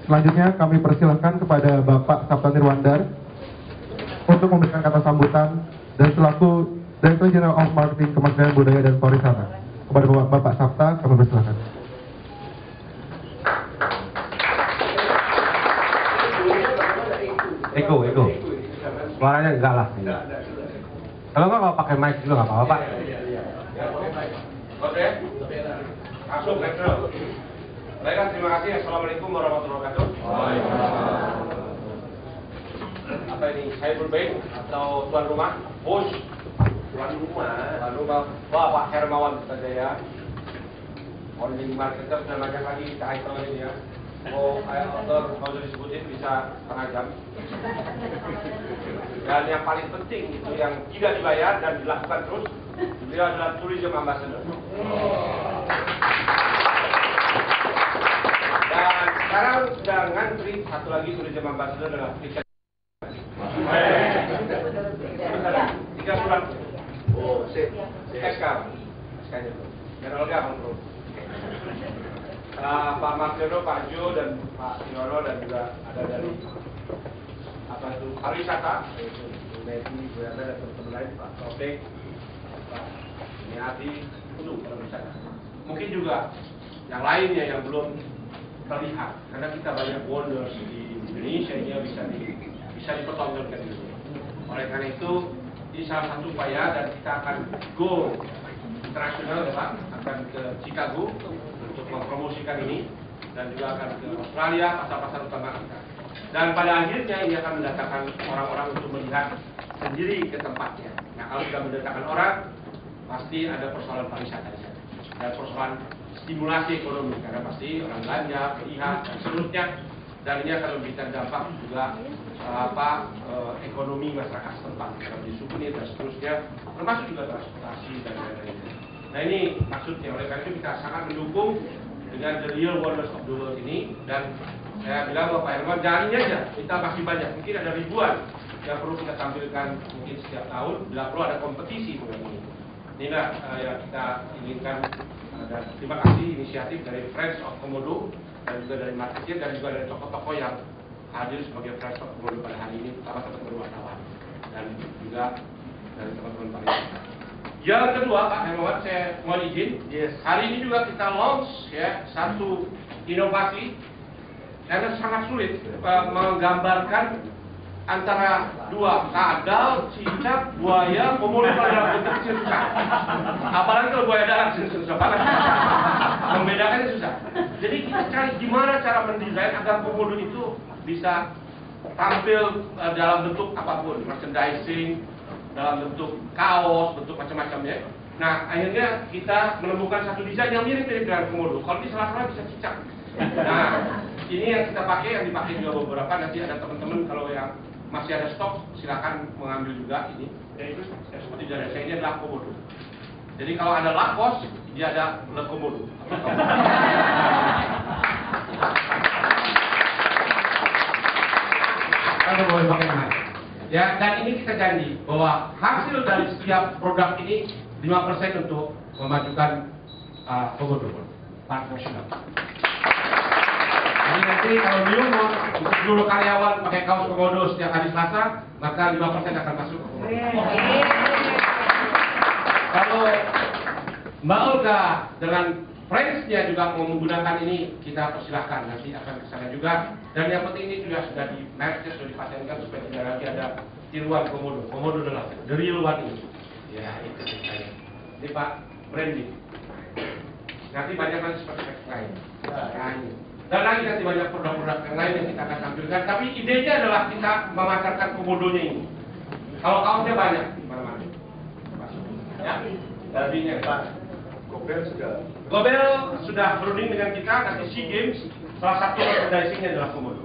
Selanjutnya kami persilahkan kepada Bapak Sabta Nirwandar untuk memberikan kata sambutan dan selaku Director General of Marketing Kementerian Budaya dan Pariwisata. Kepada Bapak Sabta kami persilahkan. Eko. Suaranya enggak lah. Kalau nggak pakai mic juga nggak apa-apa, Pak. Oke, langsung netral. Baiklah, terima kasih. Assalamualaikum warahmatullahi wabarakatuh. Apa ini? Saya berbaik atau tuan rumah? Bos. Tuan rumah. Wah, Pak Hermawan saja ya. Online marketer dan banyak lagi title ini ya. Oh, author kalau disebutin bisa setengah jam. Dan yang paling penting itu yang tidak dibayar dan dilakukan terus, beliau adalah tourism ambassador. Dan sekarang sudah ngantri satu lagi tourism ambassador adalah Richard. 3 bulan. Oh, SK. SK-nya. Dan Olga kontrol. Pak Marjono, Pak Jo, dan Pak Yono, dan juga ada dari pariwisata, yaitu Bu Neti, Bu Yana, dan teman-teman lain, Pak Taufik, Pak Niati, untuk pariwisata. Mungkin juga yang lainnya yang belum terlihat, karena kita banyak wonders di Indonesia ini bisa dipertontonkan di sini. Oleh karena itu, ini salah satu upaya dan kita akan go internasional, ya Pak, akan ke Chicago untuk mempromosikan ini dan juga akan ke Australia, pasar-pasar utama kita. Dan pada akhirnya ini akan mendatangkan orang-orang untuk melihat sendiri ke tempatnya. Nah, kalau sudah mendatangkan orang, pasti ada persoalan pariwisata di sana. Dan persoalan stimulasi ekonomi, karena pasti orang belanja, melihat, dan seterusnya. Dan ini akan memberikan dampak juga ekonomi masyarakat setempat, di souvenir dan seterusnya, termasuk juga transportasi dan lain-lain. Nah, ini maksudnya. Oleh karena itu kita sangat mendukung dengan the real wonders of the world ini. Dan saya bilang bahwa Pak Herman, jangan ini aja, kita masih banyak, mungkin ada ribuan yang perlu kita tampilkan mungkin setiap tahun. Bila perlu ada kompetisi mengenai ini. Inilah yang kita inginkan. Dan terima kasih inisiatif dari Friends of Komodo dan juga dari marketing dan juga dari tokoh-tokoh yang hadir sebagai Friends of Komodo pada hari ini, terutama teman-teman wartawan dan juga dari teman-teman pariwisata. Yang kedua, Pak Hermawan, saya mohon izin. Hari ini juga kita launch ya satu inovasi karena sangat sulit menggambarkan antara dua kadal, cicak, buaya, komodo pada bentuk kecil susah. Apalagi kalau buaya darat susah banget. Membedakannya susah. Jadi kita cari gimana cara mendesain agar komodo itu bisa tampil dalam bentuk apapun, merchandising, dalam bentuk kaos, bentuk macam-macamnya. Nah, akhirnya kita menemukan satu desain yang mirip-mirip dengan komodo. Kalau di salah-salah bisa cicak. Nah, ini yang kita pakai, yang dipakai juga beberapa. Nanti ada teman-teman kalau yang masih ada stok, silakan mengambil juga ini. Yaitu seperti dari saya ini adalah komodo. Jadi kalau ada lakos, dia ada le komodo. Kalau boleh pakai mic. Ya, dan ini kita janji bahwa hasil dari setiap produk ini 5% untuk memajukan komodo Park Nasional. Jadi nanti kalau di rumah untuk seluruh karyawan pakai kaos komodo setiap hari Selasa, maka 5% akan masuk ke komodo. Kalau Mbak Olga dengan friends-nya juga mau menggunakan ini, kita persilahkan, nanti akan ke sana juga. Dan yang penting ini juga sudah di merknya, sudah dipatenkan supaya tidak lagi ada tiruan komodo. Komodo adalah the real one ini. Ya, itu ceritanya. Ini Pak, branding. Nanti banyak lagi seperti lain. Nah, ini. Dan lagi nanti banyak produk-produk yang lain yang kita akan tampilkan. Tapi idenya adalah kita memasarkan komodonya ini. Kalau kaosnya banyak di mana-mana. Ya, darinya Pak. Gobel sudah berunding dengan kita nanti SEA Games. Salah satu merchandising-nya adalah komodo.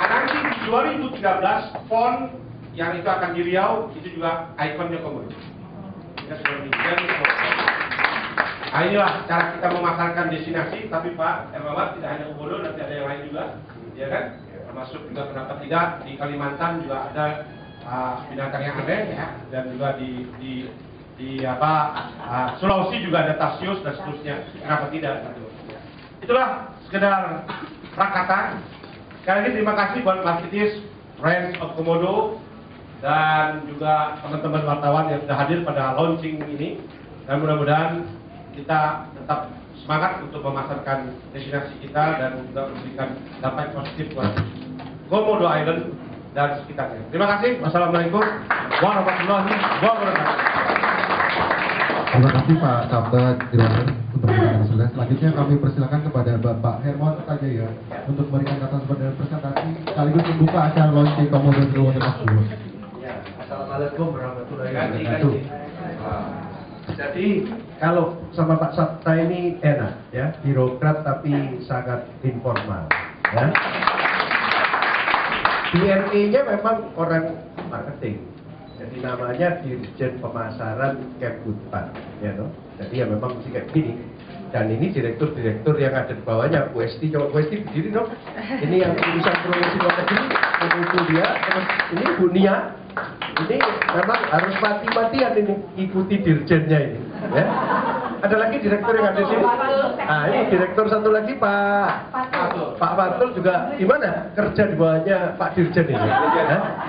Nanti di 2013 font yang itu akan di Riau itu juga ikonnya komodo. Kita sudah berunding. Nah, inilah cara kita memasarkan destinasi. Tapi Pak Hermawan, tidak hanya komodo, nanti ada yang lain juga, ya kan? Termasuk juga kenapa tidak di Kalimantan juga ada binatang yang aneh ya, dan juga di Sulawesi juga ada tasius dan seterusnya. Kenapa tidak? itulah sekedar rakata. Sekali lagi terima kasih buat Mas Titis, Friends of Komodo, dan juga teman-teman wartawan yang sudah hadir pada launching ini. Dan mudah-mudahan kita tetap semangat untuk memasarkan destinasi kita dan juga memberikan dampak positif buat Komodo Island dan sekitarnya. Terima kasih. Wassalamualaikum warahmatullahi wabarakatuh. Terima kasih Pak Sabta Nirwander untuk memberikan hasilnya. Selanjutnya kami persilakan kepada Bapak Hermawan Kertajaya untuk memberikan kata sebagai presentasi sekaligus membuka acara launching Komodo Nirwander Mas Dulu. Ya, Assalamualaikum warahmatullahi wabarakatuh. Jadi kalau sama Pak Sabta ini enak ya, birokrat tapi sangat informal ya. DNA-nya memang orang marketing. Jadi namanya Dirjen Pemasaran Kemdikbud, ya toh. Jadi ya memang mesti kayak gini. Dan ini direktur-direktur yang ada di bawahnya, Westi, coba Westi berdiri dong. Ini yang urusan promosi luar negeri, itu dia. Terus ini Bu Nia, ini memang harus mati-matian ini ikuti dirjennya ini. Ya. Ada lagi direktur yang ada di sini. Nah ini direktur satu lagi Pak Fatul juga gimana kerja di bawahnya Pak Dirjen ini?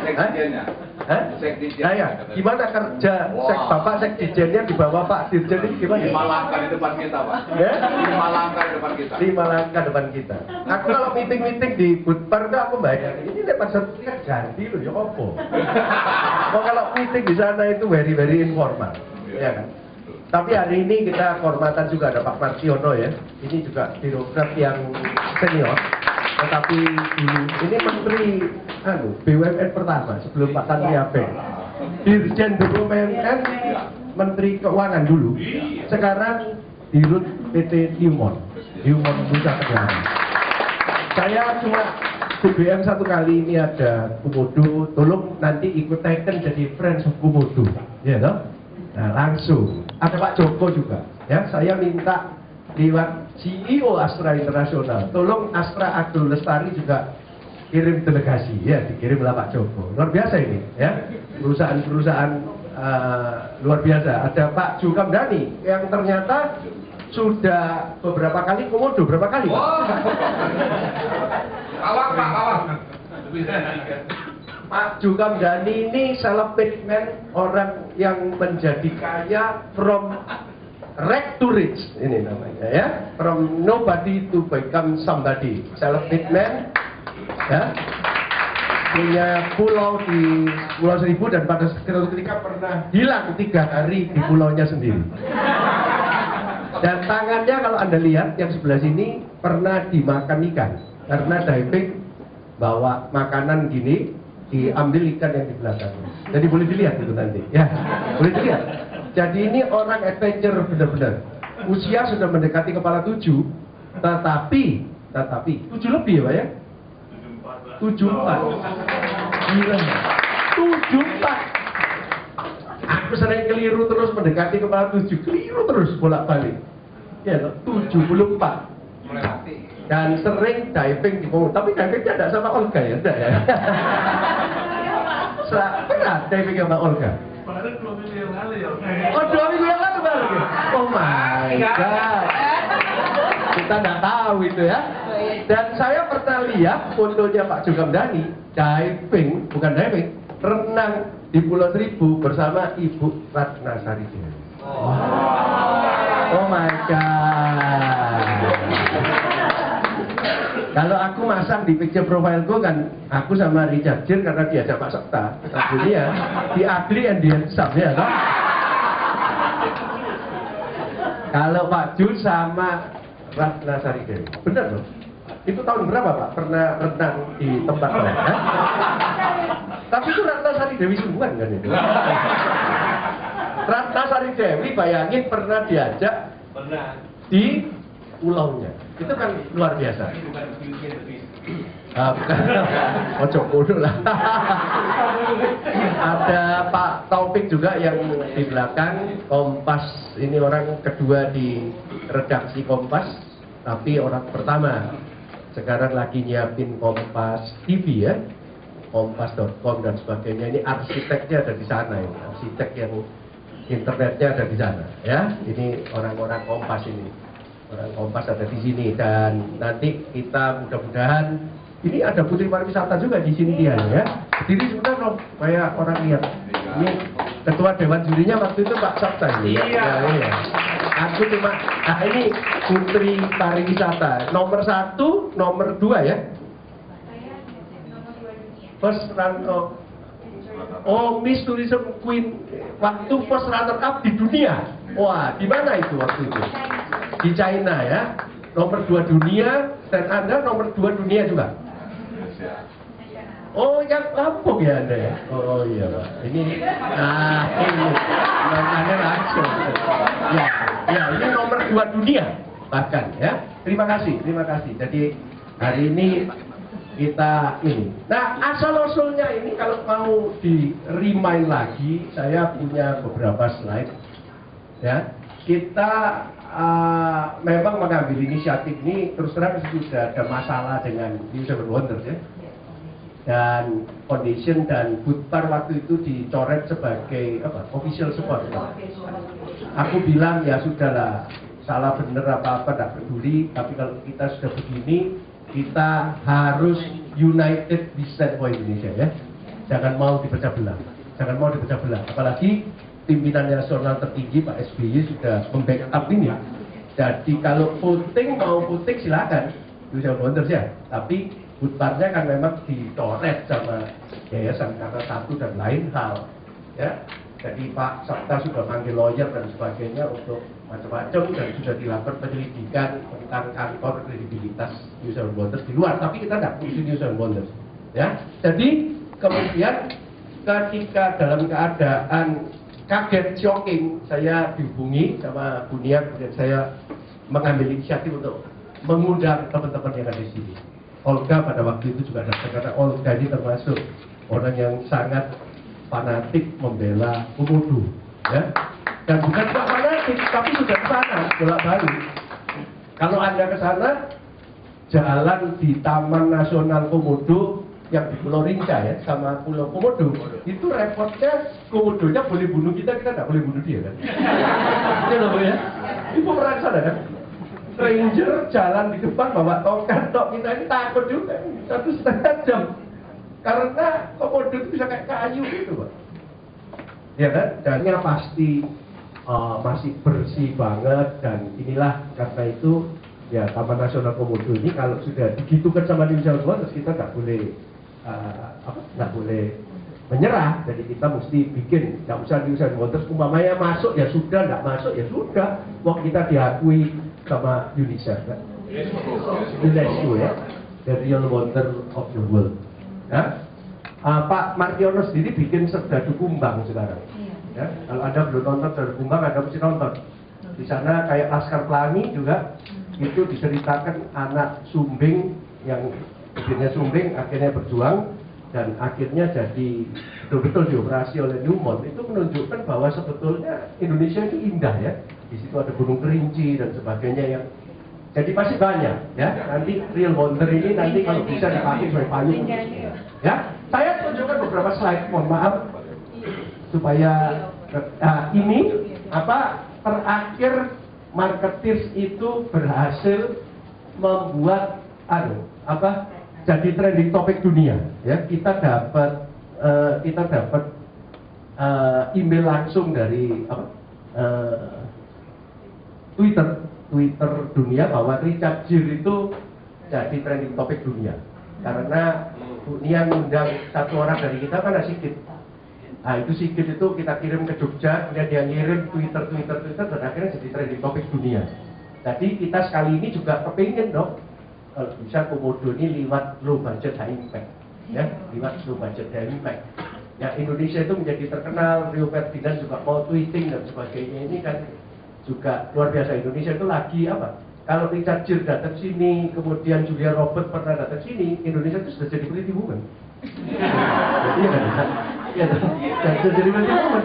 Sekjennya. Nah ya, gimana kerja Bapak Sekjennya di bawah Pak Dirjen ini gimana? 5 langkah di depan kita Pak. Ya? 5 langkah di depan kita. 5 langkah depan kita. Aku kalau meeting-meeting di Budpar aku bayar. Ini lepas sertifikat ganti loh ya opo. Oh kalau meeting di sana itu very informal, ya kan? Tapi hari ini kita kehormatan juga ada Pak Marsiono ya. Ini juga birokrat yang senior. Tetapi ini Menteri BUMN pertama sebelum Pak Tanri Abeng. Dirjen BUMN, Menteri Keuangan dulu. Sekarang Dirut PT Newmont Nusa Tenggara. Saya cuma BBM satu kali ini ada Komodo, tolong nanti ikut teken jadi Friends of Komodo, ya toh? Nah langsung ada Pak Joko juga, ya saya minta lewat CEO Astra Internasional, tolong Astra Abdul Lestari juga kirim delegasi, ya dikirimlah Pak Joko, luar biasa ini, ya perusahaan-perusahaan luar biasa. Ada Pak Jukamdani yang ternyata sudah beberapa kali Komodo, berapa kali Pak? Awak. Pak Jukamdani ini self-made man, orang yang menjadi kaya from rag to rich, ini namanya ya, from nobody to become somebody, self-made man, ya, punya pulau di Pulau Seribu dan pada suatu ketika pernah hilang 3 hari di pulaunya sendiri. Dan tangannya kalau Anda lihat yang sebelah sini pernah dimakan ikan karena diving bawa makanan gini, diambil ikan yang di belakang. Jadi boleh dilihat itu nanti, ya, boleh dilihat. Jadi ini orang adventure benar-benar. Usia sudah mendekati kepala 7, tetapi 7 lebih ya Pak ya? 74. Gila. 74. Aku sering keliru terus mendekati kepala 7, keliru terus bolak-balik. Ya, 74. Dan sering diving di Komodo, tapi divingnya tidak sama Olga ya, tidak ya? Pernah diving sama Olga? Baru 2 minggu yang lalu ya. Oh 2 minggu yang lalu baru? Oh my god. Kita nggak tahu itu ya. Dan saya pernah lihat fotonya Pak Jukamdani diving, bukan diving, renang di Pulau Seribu bersama Ibu Ratna Sari Dewi. Oh my god. Kalau aku masang di picture profile-ku kan aku sama Richard Gere karena diajak Pak Sabta. Tapi ya di Ugly and the Handsome ya toh? Kalau Pak Jun sama Ratna Sari Dewi. Benar loh. Itu tahun berapa Pak? Pernah renang di tempat lain? Tapi itu Ratna Sari Dewi sungguhan kan itu? Ratna Sari Dewi bayangin pernah diajak di pulaunya. Itu kan luar biasa. Bukan. Pocok bodoh lah. Ada Pak Taufik juga yang di belakang Kompas. Ini orang kedua di redaksi Kompas, tapi orang pertama. Sekarang lagi nyiapin Kompas TV ya, kompas.com dan sebagainya. Ini arsiteknya ada di sana ini, arsitek yang internetnya ada di sana ya. Ini orang-orang Kompas ini. orang Kompas ada di sini, dan nanti kita mudah-mudahan ini ada Putri Pariwisata juga di sini dia ya. Jadi sebentar dong, supaya orang lihat. Ini ketua dewan jurinya waktu itu Pak Sabta ini. Iya. Iya. Aku cuma, nah ini Putri Pariwisata nomor 1, nomor 2 ya. First run Miss Tourism Queen waktu first runner up di dunia. Wah, di mana itu waktu itu? Di China ya. Nomor 2 dunia, dan Anda nomor 2 dunia juga. Oh, yang Lampung ya Anda ya? Oh iya Pak. Ini, ini namanya langsung. Ya, ini nomor 2 dunia bahkan ya. Terima kasih. Jadi hari ini kita ini. Nah, asal-usulnya ini kalau mau di remind lagi, saya punya beberapa slide. Ya, kita memang mengambil inisiatif ini, terus terang sudah ada masalah dengan New Seven Wonders ya. Dan foundation dan Budpar waktu itu dicoret sebagai official support. Aku bilang ya sudahlah, salah bener apa-apa tidak peduli, tapi kalau kita sudah begini, kita harus united di stand for Indonesia ya. Jangan mau dipecah belah. Apalagi pimpinan nasional tertinggi Pak SBY sudah membackup ini. Jadi kalau mau voting silakan, New Seven Wonders ya. Tapi Budparnya kan memang dicoret sama yayasan karena satu dan lain hal ya. Jadi Pak Sabta sudah panggil lawyer dan sebagainya untuk macam-macam, dan sudah dilakukan penyelidikan tentang kantor kredibilitas New Seven Wonders di luar, tapi kita tidak ngurusin New Seven Wonders ya. Jadi kemudian ketika dalam keadaan kaget, shocking, saya dihubungi sama Bunia, kemudian saya mengambil inisiatif untuk mengundang teman-teman yang ada di sini. Olga pada waktu itu juga datang, karena Olga ini termasuk orang yang sangat fanatik membela Komodo, ya. Dan bukan cuma fanatik, tapi sudah ke sana bolak-balik. Kalau Anda ke sana, jalan di Taman Nasional Komodo yang di Pulau Rinca ya, sama Pulau Komodo, itu repotnya Komodonya boleh bunuh kita tidak boleh bunuh dia kan? Itu loh ya. Ibu pernah ke sana kan? Stranger jalan di depan bawa tongkat, kita ini takut juga 1,5 jam karena Komodo itu bisa kayak kayu gitu Pak, ya kan? Dannya pasti masih bersih banget, dan inilah karena itu ya Taman Nasional Komodo ini kalau sudah digitukan sama New Seven Wonders, kita nggak boleh menyerah. Jadi kita mesti bikin, nggak usah New Seven Wonders, umpamanya masuk ya sudah, nggak masuk ya sudah, waktu kita diakui sama UNICEF kan? UNESCO ya, the real wonder of the world ya. Pak Martiono sendiri bikin Serdadu Kumbang sekarang ya. Kalau Anda belum nonton Serdadu Kumbang, Anda mesti nonton. Di sana kayak Laskar Pelangi juga, itu diceritakan anak sumbing yang akhirnya sumbing, akhirnya berjuang, dan akhirnya jadi betul-betul dioperasi oleh Newmont. Itu menunjukkan bahwa sebetulnya Indonesia itu indah ya. Di situ ada Gunung Kerinci dan sebagainya yang jadi masih banyak ya. Nanti real wonder ini nanti kalau bisa dipakai sebagai payung ya. Saya tunjukkan beberapa slide, mohon maaf supaya ini terakhir marketeers itu berhasil membuat jadi trending topik dunia ya. Kita dapat email langsung dari Twitter dunia bahwa Richard Gere itu jadi trending topik dunia karena dunia mengundang satu orang dari kita kan Sigit. Nah itu Sigit itu kita kirim ke Jogja, kemudian dia ngirim Twitter dan akhirnya jadi trending topik dunia. Jadi kita sekali ini juga kepingin dong kalau bisa Komodo ini lewat low budget high impact ya, lewat low budget high impact ya. Indonesia itu menjadi terkenal, Rio Ferdinand juga mau tweeting dan sebagainya, ini kan juga luar biasa. Indonesia itu lagi kalau Richard Gere datang sini, kemudian Julia Robert pernah datang sini, Indonesia itu sudah jadi pretty woman. Iya kan? Ya, dan sudah jadi pretty woman.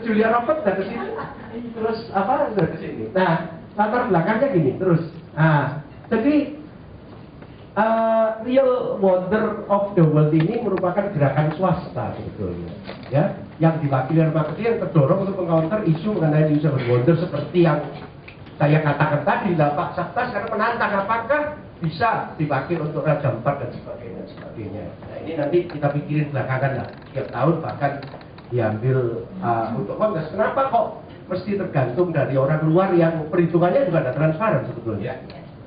Julia Robert datang sini, terus sudah ke sini. Nah, latar belakangnya gini terus. Nah, jadi real wonder of the world ini merupakan gerakan swasta sebetulnya, ya, yang diwakili oleh marketing yang terdorong untuk mengcounter isu mengenai New Seven Wonders seperti yang saya katakan tadi lah Pak Sabta sekarang menantang apakah bisa dipakai untuk Raja Ampat dan sebagainya. Nah ini nanti kita pikirin belakangan lah, tiap tahun bahkan diambil untuk kongres. Kenapa kok mesti tergantung dari orang luar yang perhitungannya juga ada transparan sebetulnya.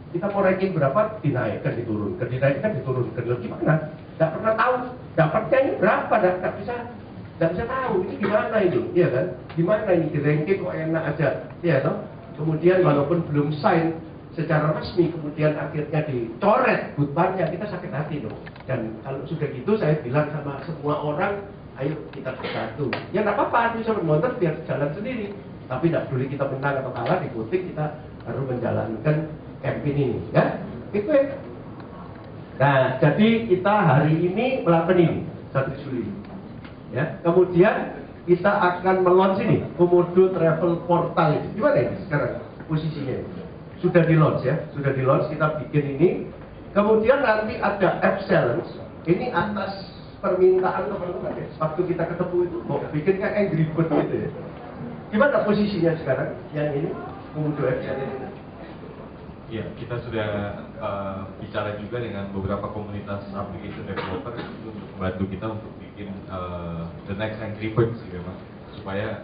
Kita mau ranking berapa, dinaikkan, diturunkan, dinaikkan, diturunkan. Lalu gimana? Nggak pernah tahu dapatnya ini berapa, nggak bisa tahu ini gimana itu, iya kan? Gimana ini di ranking kok enak aja, ya toh? Kemudian walaupun belum sign secara resmi, kemudian akhirnya dicoret butbarnya, kita sakit hati dong. Dan kalau sudah gitu saya bilang sama semua orang, ayo kita bersatu. Ya nggak apa-apa, bisa bermotor biar jalan sendiri. Tapi tidak peduli kita menang atau kalah di voting, kita harus menjalankan campaign ini, ya. Itu ya. Nah, jadi kita hari ini melakukan ini 1 Juli. Ya, kemudian kita akan melaunch ini Komodo Travel Portal itu. Gimana ya sekarang posisinya? Sudah di launch ya, sudah di launch, kita bikin ini. Kemudian nanti ada app challenge. Ini atas permintaan teman-teman ya. Waktu kita ketemu itu mau bikin kayak Angry Bird gitu ya. Gimana posisinya sekarang yang ini Komodo app challenge ini? Ya, kita sudah bicara juga dengan beberapa komunitas application developer untuk membantu kita untuk bikin the next Angry Birds gitu memang, supaya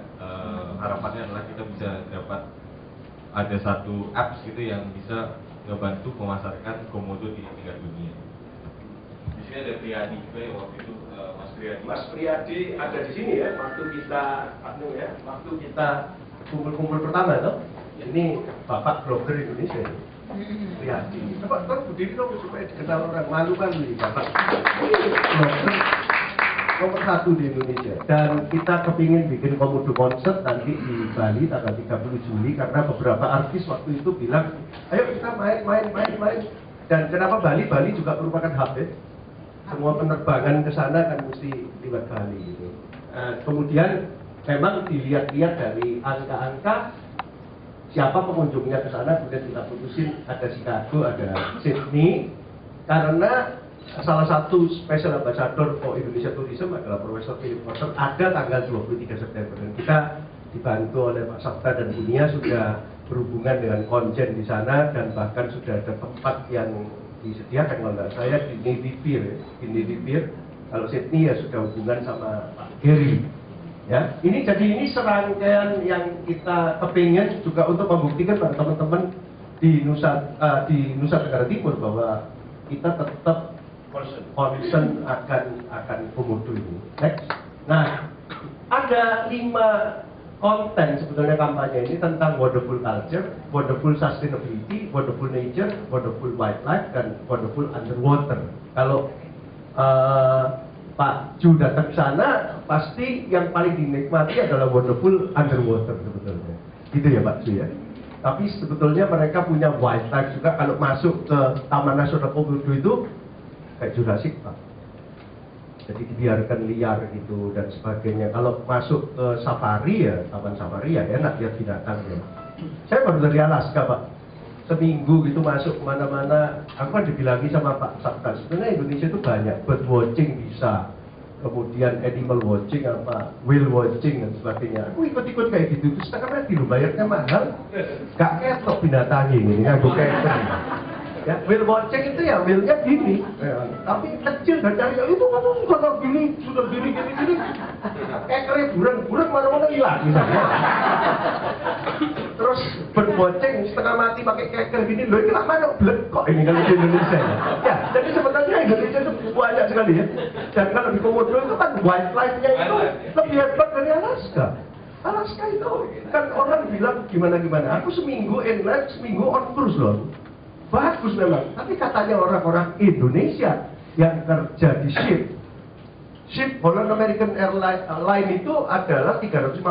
harapannya adalah kita bisa dapat ada satu apps gitu yang bisa ngebantu memasarkan Komodo di tingkat dunia. Di sini ada Priyadi juga ya, waktu itu Mas Priyadi. Mas Priyadi ada di sini ya, waktu kita kumpul-kumpul pertama tuh. Ini Bapak blogger Indonesia. Priyadi. Coba berdiri dong supaya dikenal orang, malu kan nih Bapak. Blogger nomor 1 di Indonesia. Dan kita kepingin bikin Komodo concert nanti di Bali tanggal 30 Juli karena beberapa artis waktu itu bilang, ayo kita main. Dan kenapa Bali? Bali juga merupakan hub ya. Semua penerbangan ke sana kan mesti lewat Bali gitu. Kemudian memang dilihat-lihat dari angka-angka siapa pengunjungnya ke sana, kemudian kita putusin ada Chicago, ada Sydney, karena salah satu special ambassador for Indonesia Tourism adalah Profesor Philip Potter, ada tanggal 23 September dan kita dibantu oleh Pak Sabta dan Bunia sudah berhubungan dengan konjen di sana dan bahkan sudah ada tempat yang disediakan kalau nggak saya di Navy Pier, kalau Sydney ya sudah hubungan sama Pak Gary. Ya, ini serangkaian yang kita kepingin juga untuk membuktikan pada teman-teman di Nusa Tenggara Timur bahwa kita tetap concern akan Komodo ini. Next. Nah, ada 5 konten sebetulnya kampanye ini tentang wonderful culture, wonderful sustainability, wonderful nature, wonderful wildlife, dan wonderful underwater. Kalau Pak Ju datang ke sana, pasti yang paling dinikmati adalah wonderful underwater sebetulnya. Gitu ya Pak Ju ya. Tapi sebetulnya mereka punya wildlife juga. Kalau masuk ke Taman Nasional Komodo itu kayak Jurassic Park. Jadi dibiarkan liar gitu dan sebagainya. Kalau masuk ke safari ya, taman safari ya enak lihat binatang ya. Saya baru dari Alaska Pak. Seminggu gitu masuk kemana-mana, aku kan dibilangi sama Pak Sabta, sebenarnya Indonesia itu banyak, bird watching bisa, kemudian animal watching, whale watching dan sebagainya. Aku ikut-ikut kayak gitu, terus karena di bayarnya mahal, gak ketok binatang ini, aku ketok. Ya, whale watching itu ya whale-nya gini, tapi kecil dan cari itu kan kalau gini, sudah gini, kayak keren burung mana-mana hilang misalnya. Terus berbonceng setengah mati pakai keker gini, loh ini lama blek kok ini kalau di Indonesia ya. Jadi sebenarnya Indonesia itu banyak sekali ya. Dan kalau di Komodo itu kan wildlife-nya itu lebih hebat dari Alaska. Alaska itu kan orang bilang gimana. Aku seminggu inland, seminggu on cruise loh. Bagus memang. Tapi katanya orang-orang Indonesia yang kerja di ship Holland American Airline itu adalah 350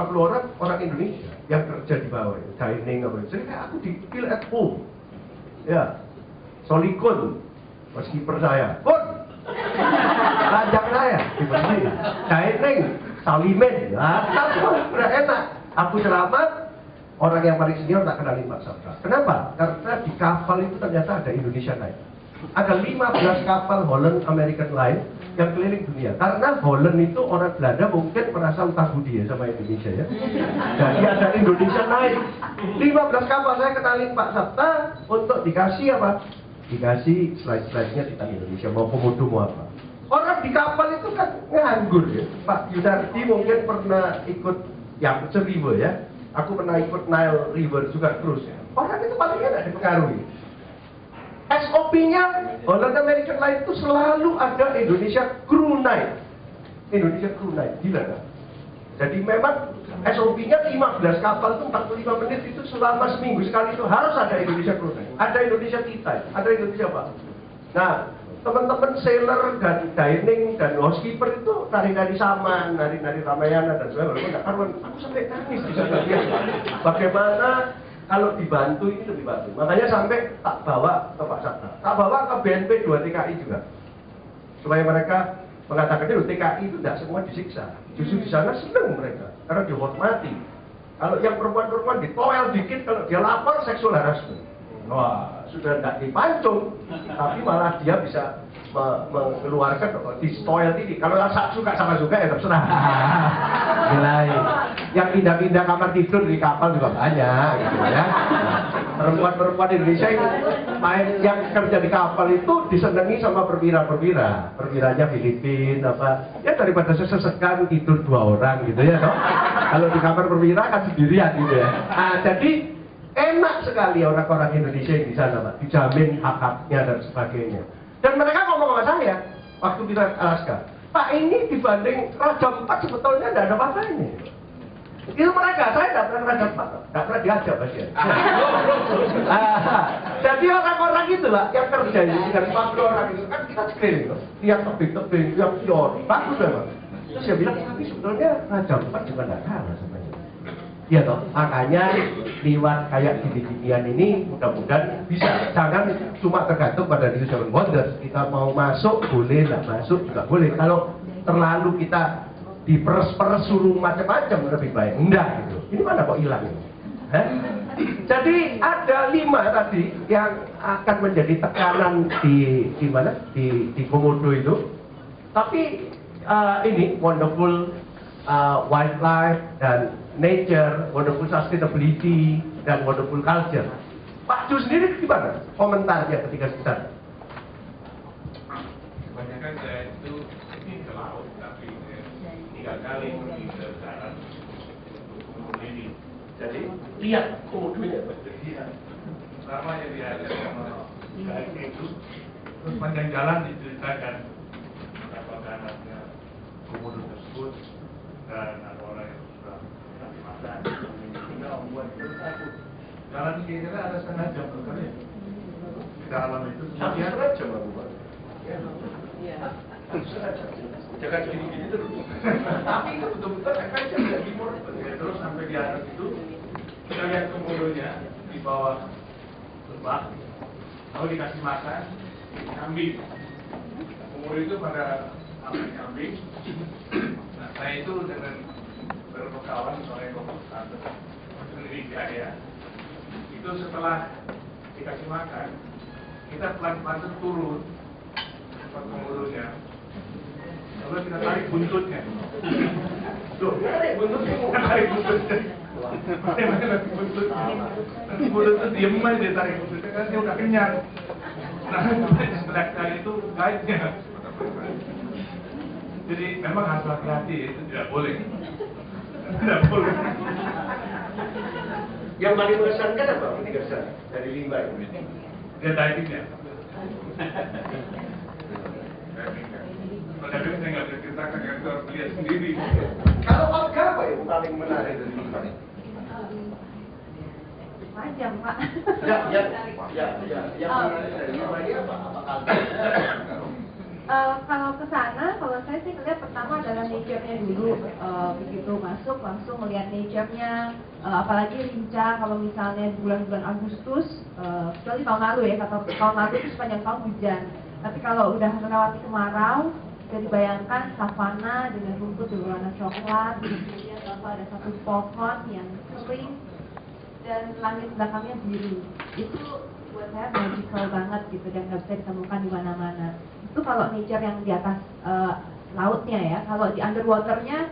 orang Indonesia yang kerja di bawah, dining apa itu. Jadi kayak aku di feel at home. Ya, Solikun, mas kiper saya, Kun, lajak saya, dibersih, dining, Salimen, udah enak. Aku selamat. Orang yang paling senior tak kenalin Pak Sabta. Kenapa? Karena di kapal itu ternyata ada Indonesia Night. Ada 15 kapal Holland American Line yang keliling dunia. Karena Holland itu orang Belanda mungkin merasa utang budi ya sama Indonesia ya. Jadi ada Indonesia naik. 15 kapal saya kenalin Pak Sabta untuk dikasih apa? Dikasih slide-slide-nya tentang Indonesia, mau komodo mau apa. Orang di kapal itu kan nganggur ya. Pak Yunardi mungkin pernah ikut yang River ya. Aku pernah ikut Nile River juga terus ya. Orang itu paling enak dipengaruhi. SOP-nya Holland American Line itu selalu ada Indonesia Crew Night. Indonesia Crew Night, gila kan? Jadi memang SOP-nya 15 kapal itu 45 menit itu selama seminggu sekali itu harus ada Indonesia Crew Night. Ada Indonesia Tea Time, ada Indonesia apa? Nah, teman-teman sailor dan dining dan housekeeper itu nari-nari saman, nari-nari Ramayana dan sebagainya. Walaupun nggak karuan, aku sampai nangis di sana. Bagaimana kalau dibantu ini lebih bantu. Makanya sampai tak bawa ke Pak Sabta, tak bawa ke BNP 2 TKI juga, supaya mereka mengatakan itu TKI itu tidak semua disiksa. Justru di sana senang mereka karena dihormati. Kalau yang perempuan-perempuan ditoel dikit, kalau dia lapor seksual harassment. Wah, sudah tidak dipancung, tapi malah dia bisa mengeluarkan di toilet ini. Kalau suka sama suka ya terserah. Nilai. Yang pindah-pindah kamar tidur di kapal juga banyak, gitu ya. Perempuan-perempuan Indonesia yang kerja di kapal itu disenangi sama perwira-perwira. Perwiranya Filipina apa? Ya daripada sesekan tidur 2 orang gitu ya, toh. Kalau di kamar perwira kan sendirian gitu ya. Nah, jadi enak sekali orang-orang Indonesia yang di sana, Pak. Dijamin hak-haknya dan sebagainya. Dan mereka ngomong sama saya waktu kita Alaska, Pak, ini dibanding Raja Empat sebetulnya tidak ada apa-apanya. Itu mereka, saya tidak pernah Raja Empat, tidak pernah diajak bagian. Jadi orang-orang itu lah yang kerja ini dengan 40 orang itu kan kita sekeliling, lihat tebing-tebing, lihat fjord, bagus memang. Terus saya bilang, tapi sebetulnya Raja Empat juga tidak kalah sebenarnya. Iya toh, makanya lewat kayak gini-ginian ini mudah-mudahan bisa. Jangan cuma tergantung pada New Zealand Wonders. Kita mau masuk boleh, nggak masuk juga boleh. Kalau terlalu kita diperes-peres suruh macam-macam lebih baik. Enggak gitu. Ini mana kok hilang ini? Jadi ada 5 tadi yang akan menjadi tekanan di mana di Komodo itu. Tapi ini wonderful wildlife dan nature, wonderful sustainability, dan wonderful culture. Pak Ju sendiri gimana komentarnya ketika kita? Kebanyakan saya itu ingin ke laut, tapi 3 kali pergi ke darat untuk ini. Jadi lihat komodonya, Iya. Pertama yang diajak sama guide itu, terus panjang jalan diceritakan betapa ganasnya komodo tersebut dan ada orang yang sudah dimakan. Sehingga membuat kita takut. Jalan kira-kira ada setengah jam kali ya. Di dalam itu satu setengah jam aku Pak. Iya. Jangan gini-gini terus. tapi itu betul-betul efeknya dari timur ya, terus sampai di atas itu kita lihat komodonya di bawah lebah, lalu dikasih makan kambing. Komodo itu pada makan kambing. Nah, saya itu dengan beberapa kawan soalnya satu Indonesia ya, itu setelah dikasih makan kita pelan-pelan turun ke komodonya. Lalu kita tarik buntutnya. Tuh, tarik buntutnya. Tarik buntutnya. Bagaimana tarik buntutnya? Nanti buntut itu diem aja dia tarik buntutnya, kan dia udah kenyang. Nah, sebelah kali itu guide-nya. Jadi memang harus hati-hati, itu tidak boleh. Tidak boleh. Yang paling mengesankan apa? Mengesankan dari 5 ini. Dia divingnya. Kalau diving saya nggak bisa ceritakan, yang itu harus lihat sendiri. Kalau Olga apa yang paling menarik dari 5 ini? Panjang, Pak. Yang menarik dari 5 ini apa? Apa Kalau ke sana, kalau saya sih lihat pertama adalah nature-nya dulu. Begitu masuk langsung melihat nature-nya, apalagi lincah. Kalau misalnya bulan-bulan Agustus, kecuali tahun lalu ya, kata tahun lalu itu sepanjang tahun hujan. Tapi kalau udah melewati kemarau, bisa dibayangkan savana dengan rumput berwarna coklat, kemudian ada satu pohon yang kering dan langit belakangnya biru. Itu buat saya magical banget gitu dan nggak bisa ditemukan di mana-mana. Itu kalau nature yang di atas lautnya ya. Kalau di underwaternya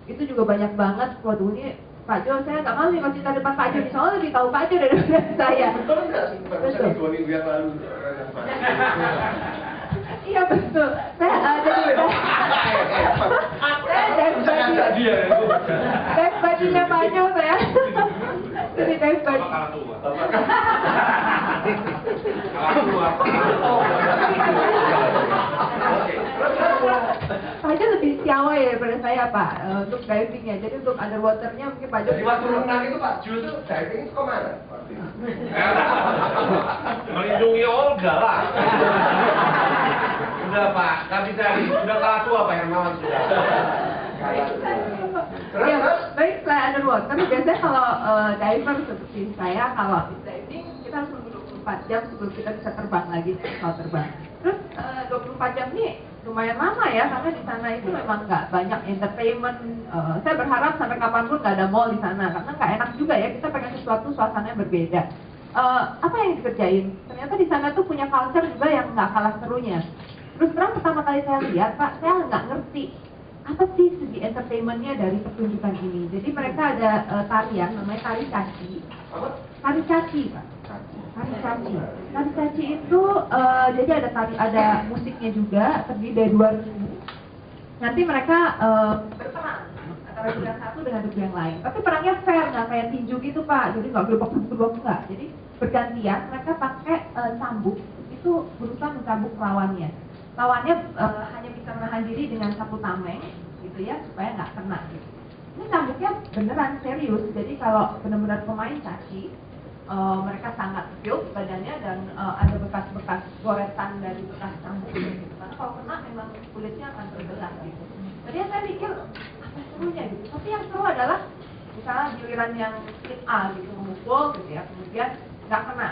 itu juga banyak banget. Waduh ini Pak Jo, saya nggak mau nih masih di depan Pak Jo, soalnya lebih tahu Pak Jo daripada saya. Betul nggak sih? Betul. 2 minggu yang lalu. Iya betul. Saya dive buddy-nya Pak Jo saya. Jadi dive buddy. Pak Jo lebih piawai daripada saya Pak untuk divingnya. Jadi untuk underwaternya mungkin Pak Jo. Jadi waktu renang itu Pak Jo itu diving itu kemana? Melindungi Olga lah. Udah Pak, nggak bisa, udah kalah tua Pak yang mawar sudah. Ya, baik setelah underwater, biasanya kalau diver seperti saya, kalau diving kita harus menunggu 24 jam sebelum kita bisa terbang lagi, pesawat terbang. Terus 24 jam ini lumayan lama ya, karena di sana itu memang nggak banyak entertainment. Saya berharap sampai kapanpun nggak ada mall di sana, karena nggak enak juga ya, kita pengen sesuatu suasananya berbeda. Apa yang dikerjain? Ternyata di sana tuh punya culture juga yang nggak kalah serunya. Terus terang pertama kali saya lihat, Pak, saya nggak ngerti apa sih segi entertainmentnya dari pertunjukan ini. Jadi mereka ada tarian, namanya tari caci. Tari caci, Pak. Tari caci. Tari caci itu jadi ada musiknya juga, terdiri dari 2 regu. Nanti mereka berperang antara regu yang satu dengan regu yang lain. Tapi perangnya fair, nggak kayak tinju gitu, Pak. Jadi nggak gelobak enggak. Jadi bergantian mereka pakai cambuk, itu berusaha mencambuk lawannya. Lawannya hanya bisa menahan diri dengan 1 tameng gitu ya, supaya nggak kena gitu. Ini cambuknya beneran serius, jadi kalau benar-benar pemain caci, mereka sangat build badannya dan ada bekas-bekas goretan dari bekas cambuk gitu. Karena kalau kena memang kulitnya akan terbelah gitu. Jadi saya pikir apa serunya gitu, tapi yang seru adalah misalnya giliran yang tim A gitu memukul gitu ya, kemudian nggak kena.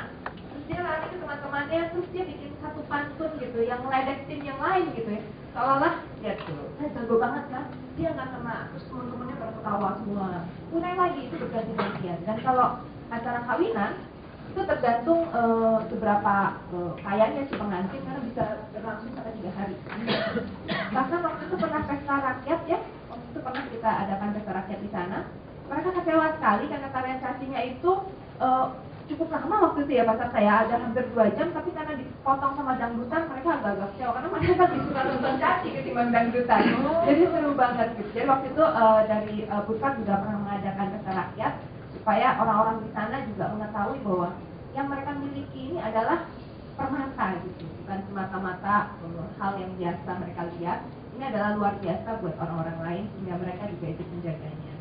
Dia lari ke teman-temannya, terus dia bikin satu pantun gitu yang meledek tim yang lain gitu ya, seolah-olah lihat tuh, saya jago banget kan, dia nggak kena, terus teman-temannya pada ketawa semua, mulai lagi itu berganti-gantian. Dan kalau acara kawinan itu tergantung seberapa kayanya si pengantin, karena bisa berlangsung sampai 3 hari. Bahkan waktu itu pernah pesta rakyat ya, waktu itu pernah kita adakan pesta rakyat di sana, mereka kecewa sekali karena tarian cacinya itu cukup lama waktu itu ya, pasar saya ada hampir 2 jam, tapi karena dipotong sama dangdutan mereka agak-agak kecewa karena mereka lebih suka nonton caci ketimbang dangdutan. Jadi seru banget gitu. Jadi waktu itu dari Pusat juga pernah mengadakan pesta rakyat supaya orang-orang di sana juga mengetahui bahwa yang mereka miliki ini adalah permata gitu, bukan semata-mata hal yang biasa mereka lihat. Ini adalah luar biasa buat orang-orang lain sehingga mereka juga ikut menjaganya.